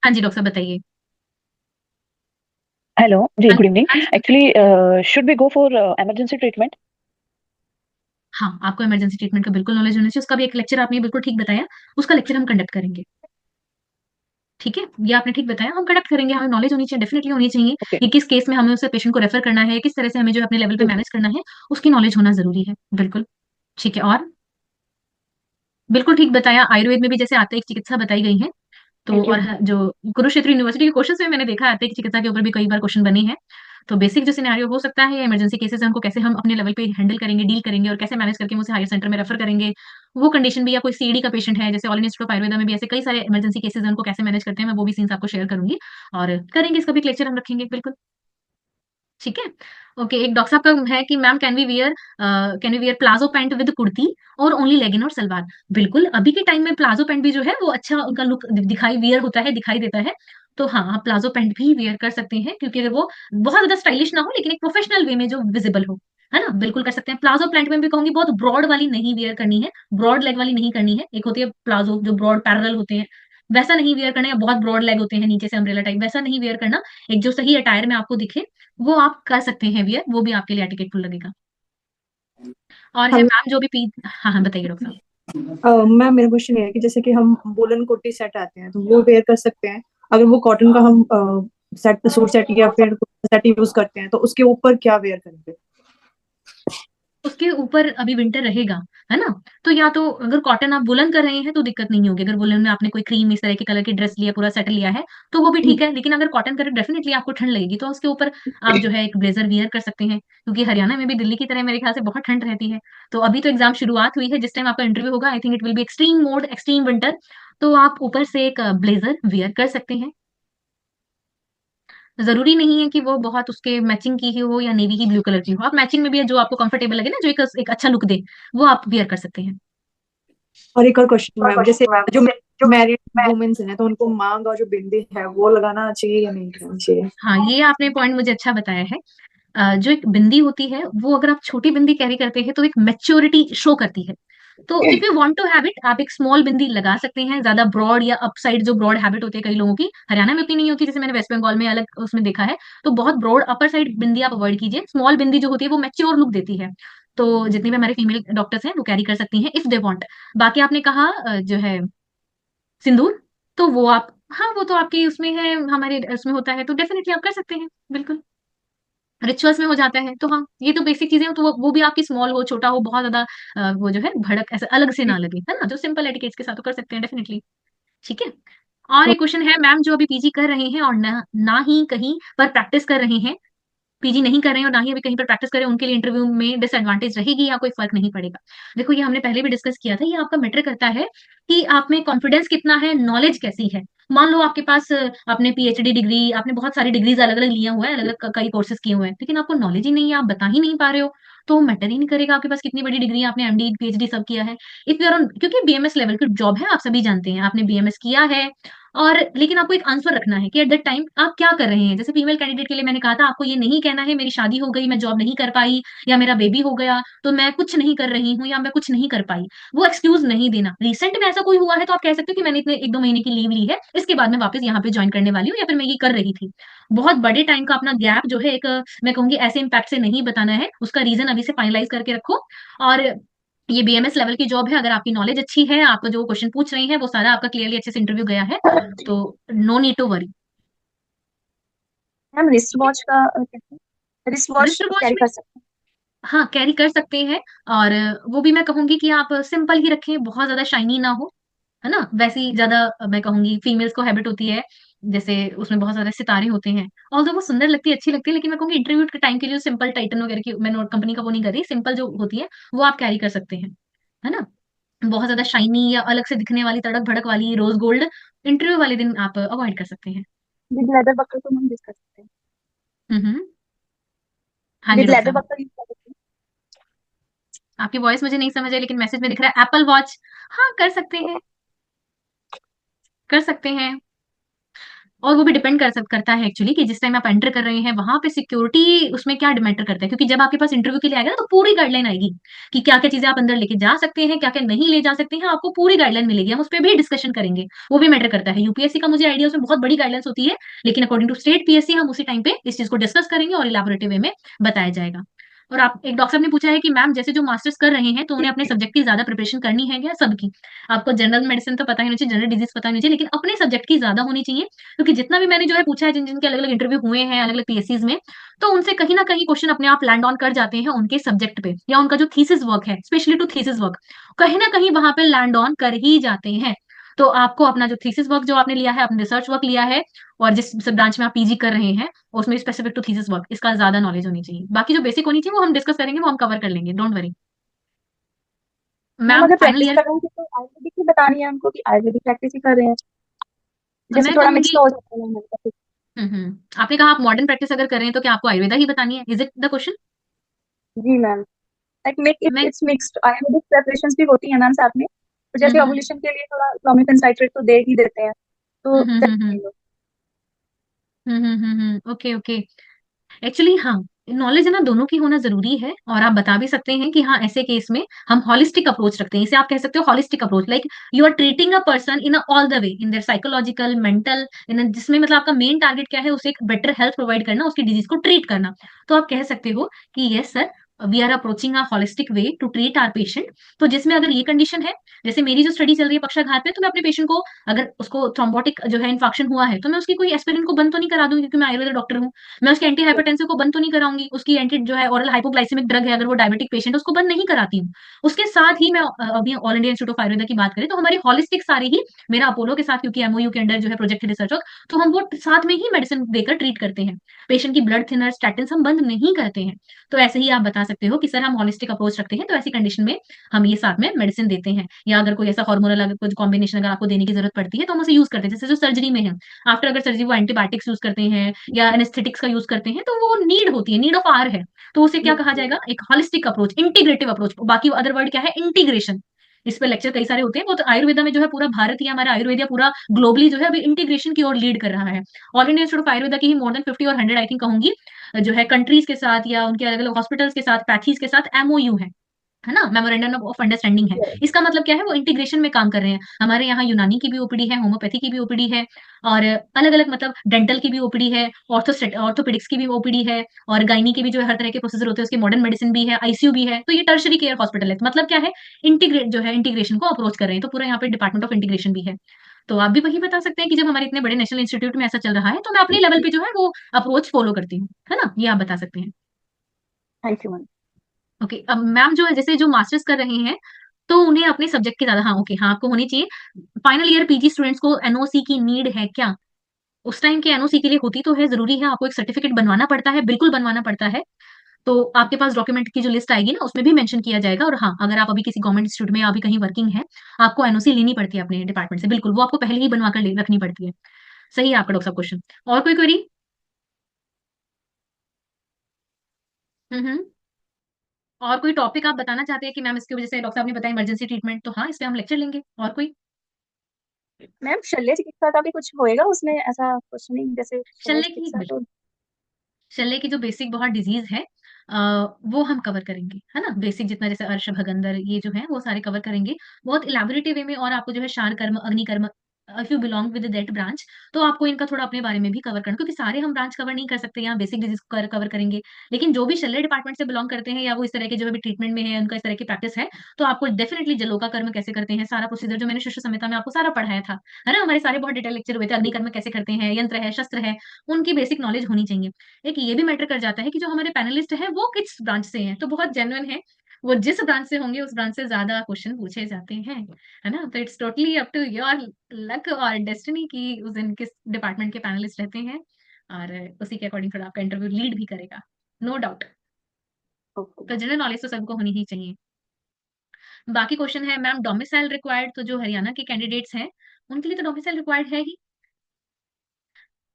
हाँ जी, डॉक्टर साहब बताइए। हेलो जी, हाँ गुड इवनिंग। हाँ जी। Actually should we go for emergency treatment? हाँ, आपको इमरजेंसी ट्रीटमेंट का बिल्कुल नॉलेज होना चाहिए। उसका भी एक लेक्चर आपने बिल्कुल ठीक बताया, उसका लेक्चर हम कंडक्ट करेंगे। ठीक है? ये आपने ठीक बताया, हम कंडक्ट करेंगे, हमें नॉलेज होनी चाहिए, डेफिनिटली होनी चाहिए ओके। कि किस केस में हमें उस पेशेंट को रेफर करना है, किस तरह से हमें जो है अपने लेवल पे जी जी। मैनेज करना है, उसकी नॉलेज होना ज़रूरी है। बिल्कुल, ठीक है। और बिल्कुल ठीक बताया, आयुर्वेद में भी जैसे आर्थिक चिकित्सा बताई गई है। तो थैंक यू। और जो कुरुक्षेत्र यूनिवर्सिटी के क्वेश्चंस में मैंने देखा है आर्थिक चिकित्सा के ऊपर भी कई बार क्वेश्चन बने हैं। तो बेसिक जो सिनेरियो हो सकता है या इमरजेंसी केसेस है उनको कैसे हम अपने लेवल पे हैंडल करेंगे, डील करेंगे और कैसे मैनेज करके हम उसे हायर सेंटर में रेफर करेंगे। वो कंडीशन भी या कोई सीडी का पेशेंट है जैसे all India institute of Ayurveda में भी ऐसे कई सारे इमरजेंसी केसेस हैं उनको कैसे मैनेज करते हैं मैं वो भी सीन्स आपको शेयर करूंगी और करेंगे इसका भी एक लेक्चर हम रखेंगे बिल्कुल। ठीक है? ओके, एक डॉक्टर साहब का है कि ma'am can we wear palazzo pant with kurti और ओनली लेगिन और सलवार? बिल्कुल, अभी के टाइम में प्लाज़ो पैंट भी जो है वो अच्छा उनका लुक दिखाई वियर होता है, दिखाई देता है। तो हाँ, आप प्लाज़ो पैंट भी वियर कर सकते हैं क्योंकि अगर वो बहुत ज़्यादा स्टाइलिश ना हो लेकिन एक प्रोफेशनल वे में जो विज़िबल हो, है ना? बिल्कुल कर सकते हैं। प्लाज़ो पैंट में भी कहूँगी बहुत ब्रॉड वाली नहीं वियर करनी है, ब्रॉड लेग वाली नहीं करनी है। एक होती है प्लाज़ो जो ब्रॉड पैरेलल होते हैं, वैसा नहीं वियर करना है या बहुत ब्रॉड लेग होते हैं नीचे से अम्ब्रेला टाइप वैसा नहीं वियर करना। एक जो सही अटायर में आपको दिखे वो आप कर सकते हैं वियर, वो भी आपके लिए एटिकेटफुल लगेगा। और है हम मैम जो भी पी हाँ, हाँ, बताइए डॉक्टर साहब। मैम मेरा क्वेश्चन ये है कि जैसे कि हम वुलन कोटी सेट आते हैं तो वो वेयर कर सकते हैं। अगर वो कॉटन का हम सेट सूट सेट या फिर सेट यूज करते हैं तो उसके ऊपर क्या वेयर करेंगे? उसके ऊपर अभी विंटर रहेगा, है ना? तो या तो अगर कॉटन आप वूलन कर रहे हैं तो दिक्कत नहीं होगी। अगर वूलन में आपने कोई क्रीम इस तरह के कलर की ड्रेस लिया, पूरा सेट लिया है, तो वो भी ठीक है। लेकिन अगर कॉटन करें डेफिनिटली आपको ठंड लगेगी, तो उसके ऊपर आप जो है एक ब्लेज़र वियर कर सकते हैं। क्योंकि हरियाणा में भी दिल्ली की तरह मेरे ख्याल से बहुत ठंड रहती है। तो अभी तो एग्ज़ाम शुरुआत हुई है, जिस टाइम आपका इंटरव्यू होगा I think it will be extreme mode, extreme winter. तो आप ऊपर से एक ब्लेज़र वियर कर सकते हैं। ज़रूरी नहीं है कि वो बहुत उसके मैचिंग की ही हो या नेवी ही ब्लू कलर की हो। आप मैचिंग में भी जो आपको कंफर्टेबल लगे ना, जो एक अच्छा लुक दे, वो आप वियर कर सकते हैं। और एक और क्वेश्चन और मैम, जैसे क्वेश्चन मैम जो जैसे जो मैरिड मैं वुमेन्स हैं तो उनको मांग और जो बिंदी है वो लगाना चाहिए या नहीं लगाना चाहिए? हाँ, ये आपने पॉइंट मुझे अच्छा बताया है। जो एक बिंदी होती है, वो अगर आप छोटी बिंदी कैरी करते हैं, तो एक मैच्योरिटी शो करती है। तो if you want to have it, आप एक स्मॉल बिंदी लगा सकते हैं, ज़्यादा ब्रॉड या अप साइड जो ब्रॉड हैबिट होती है कई लोगों की, हरियाणा में उतनी नहीं होती, जैसे मैंने वेस्ट बंगाल में अलग उसमें देखा है। तो बहुत ब्रॉड अपर साइड बिंदी आप अवॉइड कीजिए। स्मॉल बिंदी जो होती है, वो मैच्योर लुक देती है। तो जितनी भी हमारे फीमेल डॉक्टर्स हैं, वो कैरी कर सकती हैं इफ दे वांट। बाकी आपने कहा जो है सिंदूर, तो वो आप हाँ, वो तो आपकी उसमें है, हमारे उसमें होता है, तो डेफिनिटली आप कर सकते हैं, बिल्कुल। रिचुअल्स में हो जाता है, तो हाँ, ये तो बेसिक चीज़ें हैं, तो वो भी आपकी स्मॉल हो, छोटा हो, बहुत ज़्यादा वो जो है भड़क ऐसे अलग से ना लगे, है ना? जो सिंपल एटिकेट्स के साथ तो कर सकते हैं डेफिनिटली, ठीक है? और एक क्वेश्चन है मैम जो अभी पीजी कर रहे हैं और ना ना ही कहीं पर प्रैक्टिस कर रहे हैं, पीजी नहीं कर रहे हैं और ना ही अभी कहीं पर प्रैक्टिस कर रहे हैं, उनके लिए इंटरव्यू में डिसएडवांटेज रहेगी या कोई फ़र्क नहीं पड़ेगा? देखो, ये हमने पहले भी डिस्कस किया था, ये आपका मैटर करता है कि आप में कॉन्फिडेंस कितना है, नॉलेज कैसी है। मान लो आपके पास आपने पीएचडी डिग्री, आपने बहुत सारी डिग्रीज़ अलग-अलग लिया हुआ है, अलग-अलग क कई कोर्सेज़ किए हुए हैं, लेकिन आपको नॉलेज ही नहीं है, आप बता ही नहीं पा रहे हो, तो मैटर ही नहीं करेगा आपके पास कितनी बड़ी डिग्री है, आपने एमडी, पीएचडी सब किया है। इफ यू आर ऑन क्योंकि बीएमएस लेवल की जॉब है, आप सभी जानते हैं, आपने बीएमएस किया है और लेकिन आपको एक आंसर रखना है कि एट दैट टाइम आप क्या कर रहे हैं। जैसे फीमेल कैंडिडेट के लिए मैंने कहा था आपको ये नहीं कहना है मेरी शादी हो गई, मैं जॉब नहीं कर पाई या मेरा बेबी हो गया, तो मैं कुछ नहीं कर रही हूँ या मैं कुछ नहीं कर पाई। वो एक्सक्यूज़ नहीं देना। रिसेंट में ऐसा कोई हुआ है तो आप कह सकते हो कि मैंने इतने 1-2 महीने की लीव ली है, इसके बाद मैं वापस यहाँ पे जॉइन करने वाली हूँ या फिर मैं ये कर रही थी। बहुत बड़े टाइम का अपना गैप जो है एक मैं कहूँगी ऐसे इम्पैक्ट से नहीं बताना है, उसका रीज़न अभी से फाइनलाइज़ करके रखो और ये बीएमएस लेवल की जॉब है, अगर आपकी नॉलेज अच्छी है, आप जो क्वेश्चन पूछ रही हैं, वो सारा आपका क्लियरली अच्छे से इंटरव्यू गया है, तो no need to worry. Ma'am wrist ठीक है? वॉच का कैसे? Wrist watch wrist watch carry में कर सकते हाँ, कैरी कर सकते हैं और वो भी मैं कहूँगी कि आप सिंपल ही रखें, बहुत ज़्यादा शाइनी ना हो, है ना? वैसी ज़्यादा मैं कहूँगी फीमेल्स को हैबिट होती है, जैसे उसमें बहुत ज़्यादा सितारे होते हैं, ऑल्दो वो सुंदर लगती है, अच्छी लगती है, लेकिन मैं कहूँगी इंटरव्यू के टाइम के लिए जो सिंपल टाइटन वगैरह की मैं नोट कंपनी का वो नहीं कर रही, सिंपल जो होती है, वो आप कैरी कर सकते हैं, है ना? बहुत ज़्यादा शाइनी या अलग से दिखने वाली, तड़क-भड़क वाली रोज़ गोल्ड इंटरव्यू वाले दिन आप अवॉइड कर सकते हैं। हैं विद लेदर बकल तो हम यूज कर सकते हैं। हुँ, हुँ। हाँ जी, विद डॉक्टर लेदर साहब। बकल यूज कर सकते हैं। आपकी वॉइस मुझे नहीं समझ आई लेकिन मैसेज में दिख रहा है एप्पल वॉच। हाँ, कर सकते हैं, कर सकते हैं। और वो भी डिपेंड करता है एक्चुअली कि जिस टाइम आप एंटर कर रहे हैं वहां पे सिक्योरिटी उसमें क्या मैटर करता है, क्योंकि जब आपके पास इंटरव्यू के लिए आएगा ना तो पूरी गाइडलाइन आएगी कि क्या क्या चीजें आप अंदर लेके जा सकते हैं, क्या क्या नहीं ले जा सकते हैं, आपको पूरी गाइडलाइन मिलेगी, हम उस पर भी डिस्कशन करेंगे। वो भी मैटर करता है। यूपीएससी का मुझे आइडिया, उसमें बहुत बड़ी गाइडलाइंस होती है, लेकिन अकॉर्डिंग टू स्टेट पीएससी हम उसी टाइम पे इस चीज को डिस्कस करेंगे और इलेबोरेटिव वे में बताया जाएगा। और आप एक डॉक्टर साहब ने पूछा है कि मैम जैसे जो मास्टर्स कर रहे हैं तो उन्हें अपने सब्जेक्ट की ज्यादा प्रिपरेशन करनी है क्या? सबकी। आपको जनरल मेडिसिन तो पता ही नहीं चाहिए, जनरल डिजीज पता नहीं चाहिए, लेकिन अपने सब्जेक्ट की ज्यादा होनी चाहिए, क्योंकि जितना भी मैंने जो है पूछा है, जिन जिनके अलग अलग इंटरव्यू हुए हैं अलग अलग पीएससीज में, तो उनसे कहीं ना कहीं क्वेश्चन अपने आप लैंड ऑन कर जाते हैं उनके सब्जेक्ट पे, या उनका जो थीसिस वर्क है, स्पेशली टू थीसिस वर्क, कहीं ना कहीं वहां पे लैंड ऑन कर ही जाते हैं। तो आपको अपना जो थीसिस वर्क जो आपने लिया है, अपने रिसर्च वर्क लिया है, और जिस ब्रांच में आप पीजी कर रहे हैं उसमें स्पेसिफिक टू थीसिस वर्क, इसका ज्यादा नॉलेज होनी चाहिए। बाकी जो बेसिक होनी चाहिए वो हम डिस्कस करेंगे, वो हम कवर कर लेंगे, डोंट वरी। मैम मैम अगर फाइनल प्रैक्टिस ईयर। कर रहे हैं तो आयुर्वेदिक ही बतानी है हमको कि आयुर्वेदिक प्रैक्टिस ही कर रहे हैं, जैसे मैं थोड़ा मिक्स कहूंगी, तो हो जाता है मैम। आपने कहा आप मॉडर्न प्रैक्टिस अगर कर रहे हैं तो क्या आपको आयुर्वेदा ही बतानी है? Is it the question? जी मैम, लाइक मेक इट मैं इट्स मिक्स्ड, आयुर्वेदिक प्रिपरेशंस भी होती है मैम साथ में, तो हम्म जैसे हम्म ओवुलेशन के लिए थोड़ा क्लोमिफेन साइट्रेट तो दे ही देते हैं, तो हम्म ओके ओके। एक्चुअली हाँ, नॉलेज है ना दोनों की होना जरूरी है, और आप बता भी सकते हैं कि हाँ ऐसे केस में हम हॉलिस्टिक अप्रोच रखते हैं, इसे आप कह सकते हो holistic approach, like you are treating a person in all the way, in their psychological mental, इन जिसमें मतलब आपका मेन टारगेट क्या है, उसे एक बेटर हेल्थ प्रोवाइड करना, उसकी डिजीज को ट्रीट करना। तो आप कह सकते हो कि yes sir, we are approaching a holistic way to treat our patient. तो जिसमें अगर ये कंडीशन है, जैसे मेरी जो स्टडी चल रही है पक्षाघात में, तो मैं अपने पेशेंट को, अगर उसको थ्रोम्बोटिक जो है इन्फेक्शन हुआ है, तो मैं उसकी कोई एस्पिरिन को बंद तो नहीं करा दूंगी, क्योंकि मैं आयुर्वेदिक डॉक्टर हूँ। मैं उसके एंटी हाइपरटेंसिव को बंद तो नहीं कराऊंगी, उसकी एंटी जो है ओरल हाइपोग्लाइसेमिक ड्रग है, अगर वो डायबिटिक पेशेंट है उसको बंद नहीं कराती हूँ। उसके साथ ही मैं अभी all India institute of Ayurveda की बात करें तो हमारी हॉलिस्टिक सारी ही, मेरा अपोलो के साथ क्योंकि एमओयू के अंडर जो है प्रोजेक्ट रिसर्च वर्क, तो हम वो साथ में ही मेडिसिन देकर ट्रीट करते हैं। पेशेंट की ब्लड थिनर स्टैटिन हम बंद नहीं करते हैं। तो ऐसे ही आप बता सकते हो कि सर हम हॉलिस्टिक अप्रोच रखते हैं, तो ऐसी कंडीशन में हम ये साथ में मेडिसिन देते हैं, या अगर कोई ऐसा हार्मोनल अगर कुछ कॉम्बिनेशन अगर आपको देने की जरूरत पड़ती है तो हम उसे यूज करते हैं, जैसे जो सर्जरी में है, आफ्टर अगर सर्जरी वो एंटीबायोटिक्स यूज करते हैं या एनेस्थेटिक्स का यूज करते हैं, तो वो नीड होती है, नीड ऑफ आर है। तो उसे क्या कहा जाएगा? एक हॉलिस्टिक अप्रोच, इंटीग्रेटिव अप्रोच। बाकी अदर वर्ड क्या है? इंटीग्रेशन। इस पे लेक्चर कई सारे होते हैं, वो तो आयुर्वेदा में जो है पूरा भारत ही हमारा आयुर्वेदा पूरा ग्लोबली जो है अभी इंटीग्रेशन की ओर लीड कर रहा है। All India institute of Ayurveda की ही मोर देन 50 और 100 आई थिंक कहूंगी, जो है कंट्रीज के साथ या उनके अलग अलग हॉस्पिटल्स के साथ, पैथीज के साथ एमओयू है ना, मेमोरेंडम ऑफ अंडरस्टैंडिंग है। इसका मतलब क्या है? वो इंटीग्रेशन में काम कर रहे हैं। हमारे यहाँ यूनानी की भी ओपीडी है, होम्योपैथी की भी ओपीडी है, और अलग अलग मतलब डेंटल की भी ओपीडी है, ऑर्थोपेडिक्स की भी ओपीडी है, और गायनी के भी जो है हर तरह के प्रोसीजर होते हैं उसके मॉडर्न मेडिसिन भी है, आईसीयू भी है। तो ये टर्शरी केयर हॉस्पिटल है। तो मतलब क्या है? इंटीग्रेट जो है इंटीग्रेशन को अप्रोच कर रहे हैं, तो पूरा यहाँ पे डिपार्टमेंट ऑफ इंटीग्रेशन भी है। तो आप भी वही बता सकते हैं कि जब हमारे इतने बड़े नेशनल इंस्टीट्यूट में ऐसा चल रहा है तो मैं अपने लेवल पे जो है वो अप्रोच फॉलो करती हूँ, है ना, ये आप बता सकते हैं। Thank you ma'am. ओके, अब मैम जो है जैसे जो मास्टर्स कर रहे हैं तो उन्हें अपने सब्जेक्ट की ज्यादा, हाँ ओके, हाँ आपको होनी चाहिए। फाइनल ईयर पीजी स्टूडेंट्स को एनओसी की नीड है क्या? उस टाइम के एनओसी के लिए होती तो है, जरूरी है, आपको एक सर्टिफिकेट बनवाना पड़ता है, बिल्कुल बनवाना पड़ता है। तो आपके पास डॉक्यूमेंट की जो लिस्ट आएगी ना उसमें भी मेंशन किया जाएगा। और हाँ, अगर आप अभी किसी गवर्नमेंट इंस्टीट्यूट में या अभी कहीं वर्किंग है, आपको एनओसी लेनी पड़ती है अपने डिपार्टमेंट से, बिल्कुल वो आपको पहले ही बनवा कर रखनी पड़ती है। सही है आपका डॉक्टर साहब क्वेश्चन। और कोई क्वेरी? हम्म। और कोई टॉपिक आप बताना चाहते हैं कि मैम इसकी वजह से डॉक्टर साहब ने बताया इमरजेंसी ट्रीटमेंट, तो हाँ इस पे हम लेक्चर लेंगे। और कोई? मैम शल्य चिकित्सा का भी कुछ होएगा उसमें, ऐसा क्वेश्चनिंग जैसे शल्य शल्य की, चिकित्सा तो। शल्य की जो बेसिक बहुत डिजीज है, वो हम कवर करेंगे, है ना, बेसिक जितना, जैसे अर्श भगंदर ये जो है वो सारे कवर करेंगे बहुत इलेबोरेटिव वे में। और आपको जो है शार कर्म, अग्नि कर्म, if you belong with that branch, तो आपको इनका थोड़ा अपने बारे में भी कवर करना, क्योंकि सारे हम ब्रांच कवर नहीं कर सकते, यहाँ बेसिक डिजीज कवर करेंगे। लेकिन जो भी शल्य डिपार्टमेंट से बिलोंग करते हैं या वो इस तरह के जो भी ट्रीटमेंट में है, उनका इस तरह की प्रैक्टिस है, तो आपको डेफिनेटली जलोका कर्म कैसे करते हैं, सारा प्रोसीजर जो मैंने शिशु संहिता में आपको सारा पढ़ाया था, है ना, हमारे सारे बहुत डिटेल लेक्चर हुए थे, अग्नि कर्म कैसे करते हैं, यंत्र है, शस्त्र है, उनकी बेसिक नॉलेज होनी चाहिए। एक ये भी मैटर कर जाता है कि जो हमारे पैनलिस्ट हैं वो किस ब्रांच से हैं, तो बहुत जेन्युइन है, वो जिस ब्रांच से होंगे उस ब्रांच से ज्यादा क्वेश्चन पूछे जाते हैं, है ना। तो it's totally up to your luck और डेस्टिनी कि उस दिन किस डिपार्टमेंट के पैनलिस्ट रहते हैं, और उसी के अकॉर्डिंग थोड़ा आपका इंटरव्यू लीड भी करेगा, नो डाउट। तो ओके। जनरल नॉलेज तो सबको होनी ही चाहिए। बाकी क्वेश्चन है मैम डोमिसाइल रिक्वायर्ड, तो जो हरियाणा के कैंडिडेट्स हैं उनके लिए तो डोमिसाइल रिक्वायर्ड है ही।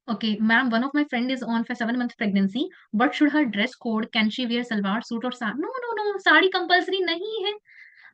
Okay, ma'am, one of my friend is on for 7 month pregnancy. What should her dress code? Can she wear salwar suit or sari? No, no, no, sari compulsory नहीं है।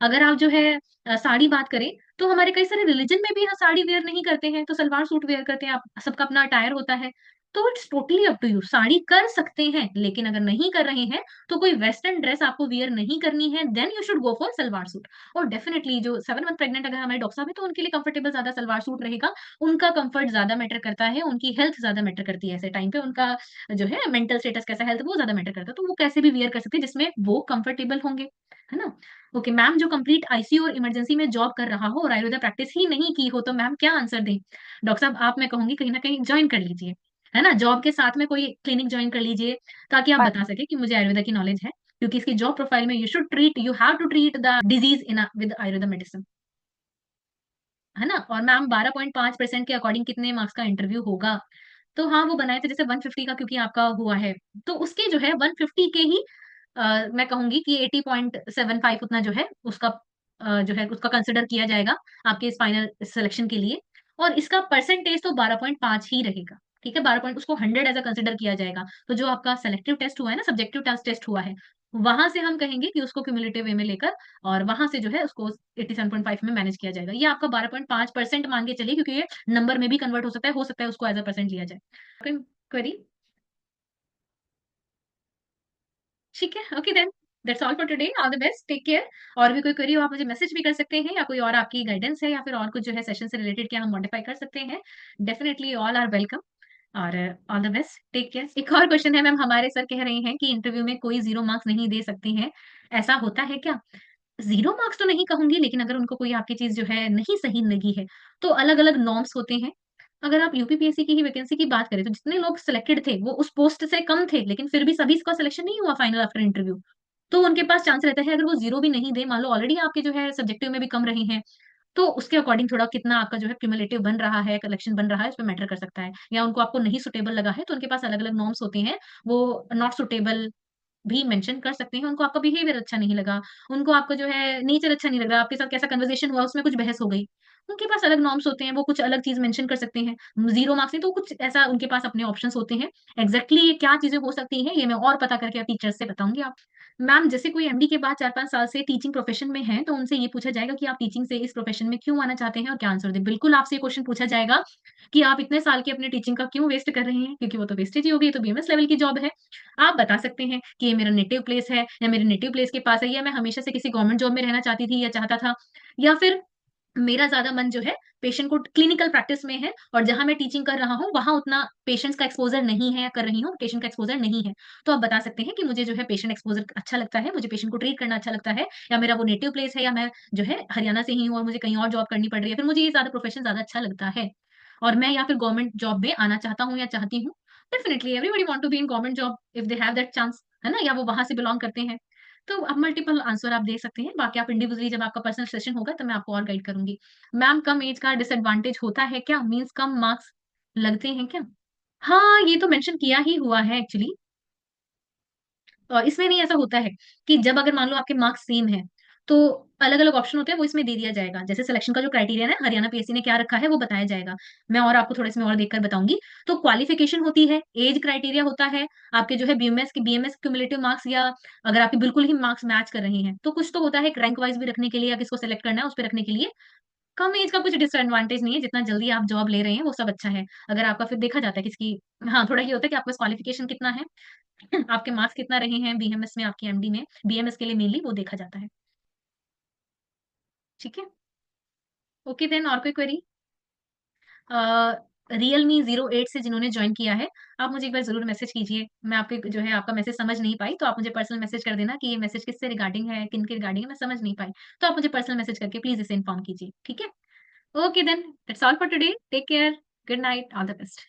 अगर आप जो है साड़ी बात करें, तो हमारे कई सारे रिलीजन में भी हम साड़ी वेयर नहीं करते हैं, तो सलवार सूट वेयर करते हैं, आप सबका अपना अटायर होता है। तो it's totally up to you, sari कर सकते हैं, लेकिन अगर नहीं कर रहे हैं तो कोई वेस्टर्न ड्रेस आपको वियर नहीं करनी है, then you should go for salwar suit. और डेफिनेटली जो 7 मंथ प्रेग्नेंट अगर हमारे डॉक्टर साहब है, तो उनके लिए कंफर्टेबल ज्यादा सलवार सूट रहेगा। उनका कंफर्ट ज्यादा मैटर करता है, उनकी हेल्थ ज्यादा मैटर करती है ऐसे टाइम पे, उनका जो है मेंटल स्टेटस कैसा, हेल्थ वो ज्यादा मैटर करता है, तो वो कैसे भी वियर कर सकते हैं जिसमें वो कंफर्टेबल होंगे, है ना। ओके मैम, जो कंप्लीट आईसीयू और इमरजेंसी में जॉब कर रहा हो और आयुर्वेदा प्रैक्टिस ही नहीं की हो, तो मैम क्या आंसर दें? डॉक्टर साहब, आप मैं कहूंगी कहीं ना कहीं ज्वाइन कर लीजिए, है ना, जॉब के साथ में कोई क्लिनिक ज्वाइन कर लीजिए, ताकि आप बता सके कि मुझे आयुर्वेदा की नॉलेज है, क्योंकि इसकी जॉब प्रोफाइल में you have to treat the disease in with Ayurveda medicine, है ना। और मैम 12.5% के अकॉर्डिंग कितने मार्क्स का इंटरव्यू होगा? तो हाँ, वो बनाए थे जैसे 150 का, क्योंकि आपका हुआ है, तो उसके जो है 150 के ही मैं कहूंगी कि 80.75 उतना जो है उसका जो है उसका कंसिडर किया जाएगा आपके इस फाइनल सिलेक्शन के लिए। और इसका परसेंटेज तो 12.5 ही रहेगा, ठीक है, 12 पॉइंट उसको 100 एज अ कंसिडर किया जाएगा। तो जो आपका सेलेक्टिव टेस्ट हुआ है ना, सब्जेक्टिव टेस्ट हुआ है, वहां से हम कहेंगे कि उसको क्यूमुलेटिव वे में लेकर और वहां से जो है उसको 87.5 में मैनेज किया जाएगा। ये आपका 12.5% मान के चलिए, क्योंकि ये नंबर में भी कन्वर्ट हो सकता है उसको एज अ परसेंट लिया जाए। क्वेरी? ठीक है, okay then, that's all for today, all the best, take care. और भी कोई क्वेरी हो आप मुझे मैसेज भी कर सकते हैं, या कोई और आपकी गाइडेंस है, या फिर और कुछ जो है सेशन से रिलेटेड क्या हम मॉडिफाई कर सकते हैं, डेफिनेटली ऑल आर वेलकम। और all the best, take care. एक और क्वेश्चन है मैम, हमारे सर कह रहे हैं कि इंटरव्यू में कोई 0 मार्क्स नहीं दे सकती हैं, ऐसा होता है क्या? 0 मार्क्स तो नहीं कहूंगी, लेकिन अगर उनको कोई आपकी चीज जो है नहीं सही लगी है, तो अलग अलग नॉर्म्स होते हैं। अगर आप यूपीपीएससी की ही वैकेंसी की बात करें, तो जितने लोग सिलेक्टेड थे वो उस पोस्ट से कम थे, लेकिन फिर भी सभी का सिलेक्शन नहीं हुआ फाइनल आफ्टर इंटरव्यू, तो उनके पास चांस रहता है, अगर वो जीरो भी नहीं दे, मान लो ऑलरेडी आपके जो है सब्जेक्टिव में भी कम रहे हैं, तो उसके अकॉर्डिंग थोड़ा कितना आपका जो है क्यूमुलेटिव बन रहा है, कलेक्शन बन रहा है, उस पर मैटर कर सकता है। या उनको आपको नहीं सुटेबल लगा है, तो उनके पास अलग अलग नॉर्म्स होते हैं, वो नॉट सुटेबल भी मेंशन कर सकते हैं। उनको आपका बिहेवियर अच्छा नहीं लगा, उनको आपका जो है नेचर अच्छा नहीं लग रहा, आपके साथ कैसा कन्वर्सेशन हुआ उसमें कुछ बहस हो गई, उनके पास अलग नॉर्म्स होते हैं, वो कुछ अलग चीज मेंशन कर सकते हैं। 0 मार्क्स नहीं तो कुछ ऐसा उनके पास अपने ऑप्शंस होते हैं। एग्जैक्टली ये क्या चीजें हो सकती हैं, ये मैं और पता करके टीचर्स से बताऊंगी आप। मैम, जैसे कोई एमडी के बाद 4-5 साल से टीचिंग प्रोफेशन में है, तो उनसे ये पूछा जाएगा कि आप टीचिंग से इस प्रोफेशन में क्यों आना चाहते हैं और क्या आंसर दे। बिल्कुल आपसे ये क्वेश्चन पूछा जाएगा कि आप इतने साल की अपने टीचिंग का क्यों वेस्ट कर रहे हैं, क्योंकि वो तो वेस्टेज ही हो गई, तो बीएमएस लेवल की जॉब है। आप बता सकते हैं कि ये मेरा नेटिव प्लेस है, या मेरे नेटिव प्लेस के पास है, या मैं हमेशा से किसी गवर्नमेंट जॉब में रहना चाहती थी या चाहता था, या फिर मेरा ज्यादा मन जो है पेशेंट को क्लिनिकल प्रैक्टिस में है, और जहां मैं टीचिंग कर रहा हूँ वहां उतना पेशेंट्स का एक्सपोजर नहीं है, या कर रही हूँ पेशेंट का एक्सपोजर नहीं है। तो आप बता सकते हैं कि मुझे जो है पेशेंट एक्सपोजर अच्छा लगता है, मुझे पेशेंट को ट्रीट करना अच्छा लगता है, या मेरा वो नेटिव प्लेस है, या मैं जो है हरियाणा से ही हूँ और मुझे कहीं और जॉब करनी पड़ रही है, फिर मुझे ये ज्यादा प्रोफेशन ज्यादा अच्छा लगता है, और मैं या फिर गवर्नमेंट जॉब में आना चाहता हूँ या चाहती हूँ। Definitely everybody want to be in government job if they have that chance, है ना, या वो वहां से बिलोंग करते हैं। तो अब मल्टीपल आंसर आप दे सकते हैं, बाकी आप इंडिविजुअली जब आपका पर्सनल सेशन होगा तो मैं आपको और गाइड करूंगी। मैम, कम एज का डिसएडवांटेज होता है क्या, मीन्स कम मार्क्स लगते हैं क्या? हाँ, ये तो मेंशन किया ही हुआ है एक्चुअली। इसमें नहीं ऐसा होता है कि जब अगर मान लो आपके मार्क्स सेम है, तो अलग अलग ऑप्शन होते हैं, वो इसमें दे दिया जाएगा, जैसे सिलेक्शन का जो क्राइटेरिया है हरियाणा पीएससी ने क्या रखा है वो बताया जाएगा। मैं और आपको थोड़े इसमें और देखकर बताऊंगी। तो क्वालिफिकेशन होती है, एज क्राइटेरिया होता है, आपके जो है बीएमएस क्यूमुलेटिव मार्क्स, या अगर आपके बिल्कुल ही मार्क्स मैच कर रहे हैं, तो कुछ तो होता है रैंक वाइज भी रखने के लिए, या किसको सेलेक्ट करना है उस पर रखने के लिए। कम एज का कुछ डिसएडवांटेज नहीं है, जितना जल्दी आप जॉब ले रहे हैं वो सब अच्छा है। अगर आपका फिर देखा जाता है किसकी, हाँ थोड़ा ये होता है कि आपके पास क्वालिफिकेशन कितना है, आपके मार्क्स कितना रहे हैं बीएमएस में, आपके एमडी में, बीएमएस के लिए मेनली वो देखा जाता है। ठीक है, ओके देन, और कोई क्वेरी? Realme 08 से जिन्होंने ज्वाइन किया है, आप मुझे एक बार जरूर मैसेज कीजिए। मैं आपके जो है आपका मैसेज समझ नहीं पाई, तो आप मुझे पर्सनल मैसेज कर देना कि ये मैसेज किससे रिगार्डिंग है, किन के रिगार्डिंग है, मैं समझ नहीं पाई, तो आप मुझे पर्सनल मैसेज करके प्लीज इसे इन्फॉर्म कीजिए, ठीक है। Okay then, that's all for today, take care, good night, all the best.